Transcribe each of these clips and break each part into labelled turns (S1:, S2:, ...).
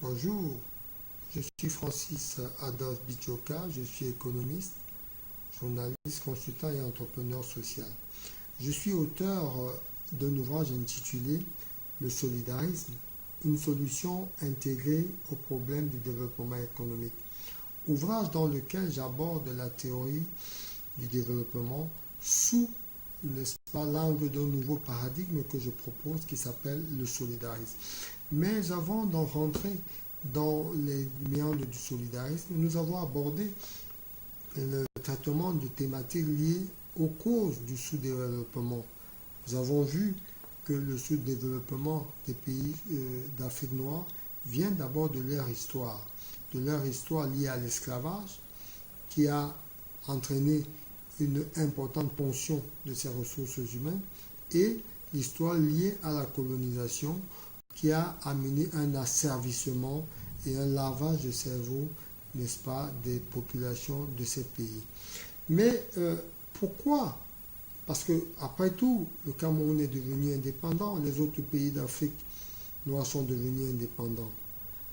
S1: Bonjour, je suis Francis Adolphe Bichoka, je suis économiste, journaliste, consultant et entrepreneur social. Je suis auteur d'un ouvrage intitulé Le solidarisme, une solution intégrée aux problèmes du développement économique. Ouvrage dans lequel j'aborde la théorie du développement sous, n'est-ce pas, l'angle d'un nouveau paradigme que je propose qui s'appelle le solidarisme. Mais avant d'en rentrer dans les méandres du solidarisme, nous avons abordé le traitement de thématiques liées aux causes du sous-développement. Nous avons vu que le sous-développement des pays d'Afrique noire vient d'abord de leur histoire liée à l'esclavage, qui a entraîné une importante ponction de ces ressources humaines, et l'histoire liée à la colonisation, qui a amené un asservissement et un lavage de cerveau, n'est-ce pas, des populations de ces pays. Mais pourquoi? Parce que, après tout, le Cameroun est devenu indépendant, les autres pays d'Afrique noire sont devenus indépendants.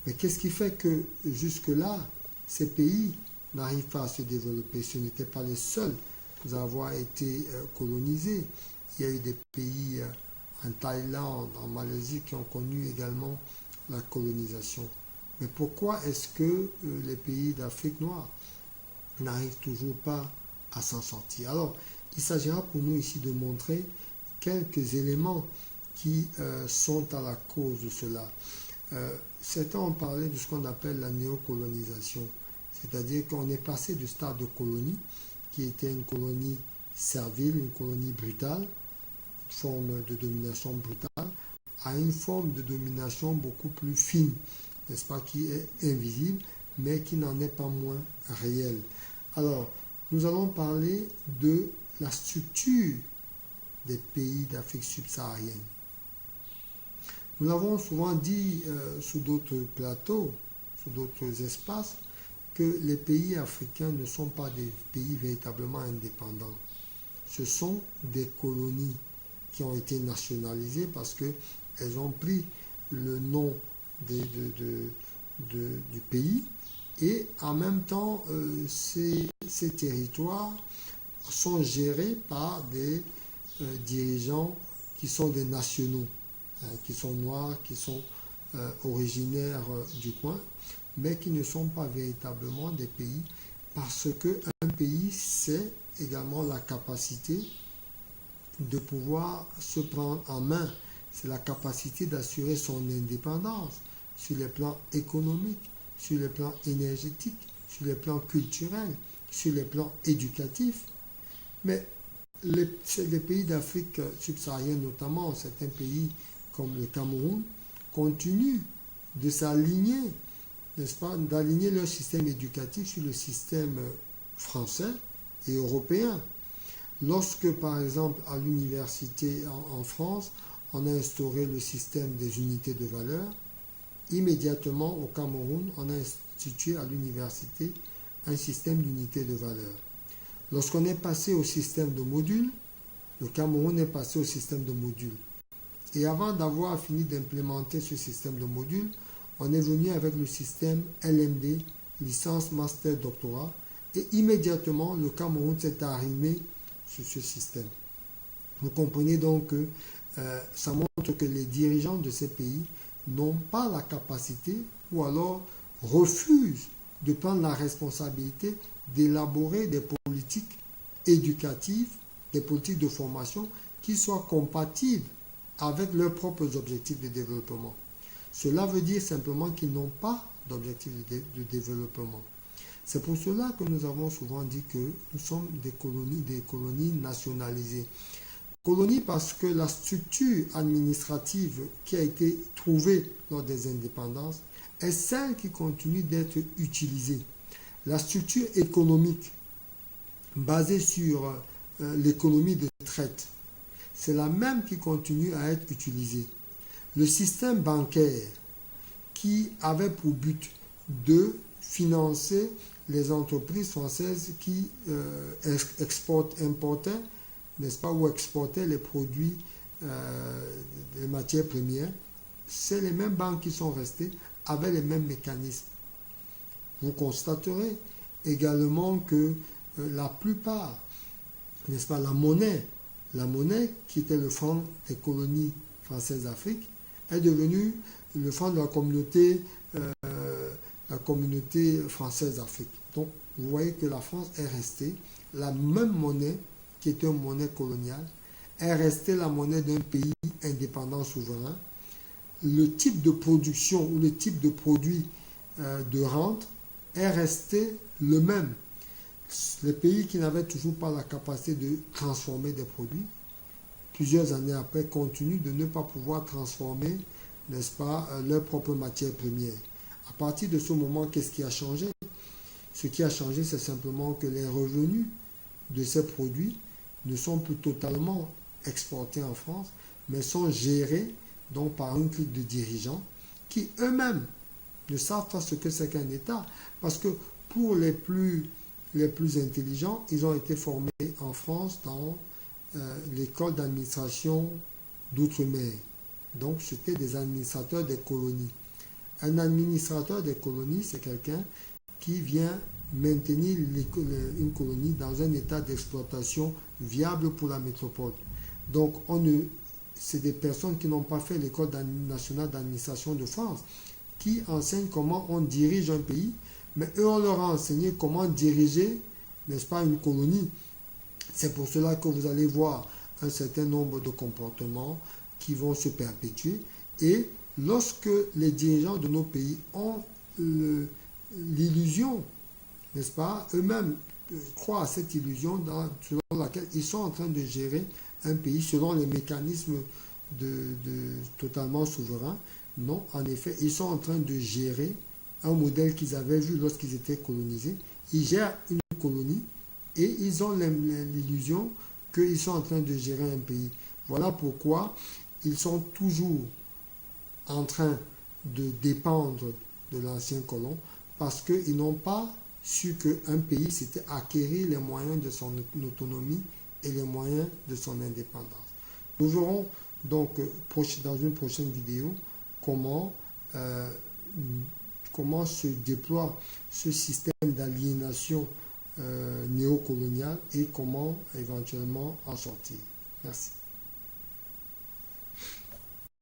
S1: Mais qu'est-ce qui fait que, jusque-là, ces pays n'arrivent pas à se développer? Ce n'étaient pas les seuls à avoir été colonisés. Il y a eu des pays en Thaïlande, en Malaisie, qui ont connu également la colonisation. Mais pourquoi est-ce que les pays d'Afrique noire n'arrivent toujours pas à s'en sortir? Alors, il s'agira pour nous ici de montrer quelques éléments qui sont à la cause de cela. Certains ont parlé de ce qu'on appelle la néocolonisation, c'est-à-dire qu'on est passé du stade de colonie, qui était une colonie servile, une colonie brutale, forme de domination brutale, à une forme de domination beaucoup plus fine, n'est-ce pas, qui est invisible, mais qui n'en est pas moins réelle. Alors, nous allons parler de la structure des pays d'Afrique subsaharienne. Nous l'avons souvent dit sous d'autres plateaux, sous d'autres espaces, que les pays africains ne sont pas des pays véritablement indépendants. Ce sont des colonies qui ont été nationalisées parce qu'elles ont pris le nom du pays, et en même temps ces territoires sont gérés par des dirigeants qui sont des nationaux, qui sont noirs, qui sont originaires du coin, mais qui ne sont pas véritablement des pays, parce qu'un pays, c'est également la capacité de pouvoir se prendre en main. C'est la capacité d'assurer son indépendance sur les plans économiques, sur les plans énergétiques, sur les plans culturels, sur les plans éducatifs. Mais les pays d'Afrique subsaharienne, notamment certains pays comme le Cameroun, continuent de s'aligner, n'est-ce pas, d'aligner leur système éducatif sur le système français et européen. Lorsque, par exemple, à l'université en France, on a instauré le système des unités de valeur, immédiatement au Cameroun, on a institué à l'université un système d'unités de valeur. Lorsqu'on est passé au système de modules, le Cameroun est passé au système de modules. Et avant d'avoir fini d'implémenter ce système de modules, on est venu avec le système LMD, licence, master, doctorat, et immédiatement le Cameroun s'est arrimé sur ce système. Vous comprenez donc que ça montre que les dirigeants de ces pays n'ont pas la capacité, ou alors refusent de prendre la responsabilité d'élaborer des politiques éducatives, des politiques de formation qui soient compatibles avec leurs propres objectifs de développement. Cela veut dire simplement qu'ils n'ont pas d'objectif de développement. C'est pour cela que nous avons souvent dit que nous sommes des colonies nationalisées. Colonies parce que la structure administrative qui a été trouvée lors des indépendances est celle qui continue d'être utilisée. La structure économique basée sur l'économie de traite, c'est la même qui continue à être utilisée. Le système bancaire qui avait pour but de financer les entreprises françaises qui importaient, n'est-ce pas, ou exportaient les produits, les matières premières, c'est les mêmes banques qui sont restées avait les mêmes mécanismes. Vous constaterez également que la plupart, n'est-ce pas, la monnaie qui était le franc des colonies françaises d'Afrique, est devenue le franc de la communauté française d'Afrique. Donc, vous voyez que la France est restée la même monnaie qui était une monnaie coloniale, est restée la monnaie d'un pays indépendant souverain. Le type de production ou le type de produit de rente est resté le même. Les pays qui n'avaient toujours pas la capacité de transformer des produits, plusieurs années après, continuent de ne pas pouvoir transformer, n'est-ce pas, leurs propres matières premières. À partir de ce moment, qu'est-ce qui a changé? Ce qui a changé, c'est simplement que les revenus de ces produits ne sont plus totalement exportés en France, mais sont gérés donc par une clique de dirigeants qui eux-mêmes ne savent pas ce que c'est qu'un État. Parce que pour les plus intelligents, ils ont été formés en France dans l'école d'administration d'outre-mer. Donc c'était des administrateurs des colonies. Un administrateur des colonies, c'est quelqu'un qui vient maintenir une colonie dans un état d'exploitation viable pour la métropole. Donc, c'est des personnes qui n'ont pas fait l'école nationale d'administration de France, qui enseignent comment on dirige un pays, mais eux, on leur a enseigné comment diriger, n'est-ce pas, une colonie. C'est pour cela que vous allez voir un certain nombre de comportements qui vont se perpétuer. Et lorsque les dirigeants de nos pays ont l'illusion, n'est-ce pas, eux-mêmes croient à cette illusion selon laquelle ils sont en train de gérer un pays selon les mécanismes totalement souverains. Non, en effet, ils sont en train de gérer un modèle qu'ils avaient vu lorsqu'ils étaient colonisés. Ils gèrent une colonie et ils ont l'illusion qu'ils sont en train de gérer un pays. Voilà pourquoi ils sont toujours en train de dépendre de l'ancien colon, parce qu'ils n'ont pas su qu'un pays, c'était acquérir les moyens de son autonomie et les moyens de son indépendance. Nous verrons donc dans une prochaine vidéo comment se déploie ce système d'aliénation néocoloniale et comment éventuellement en sortir. Merci.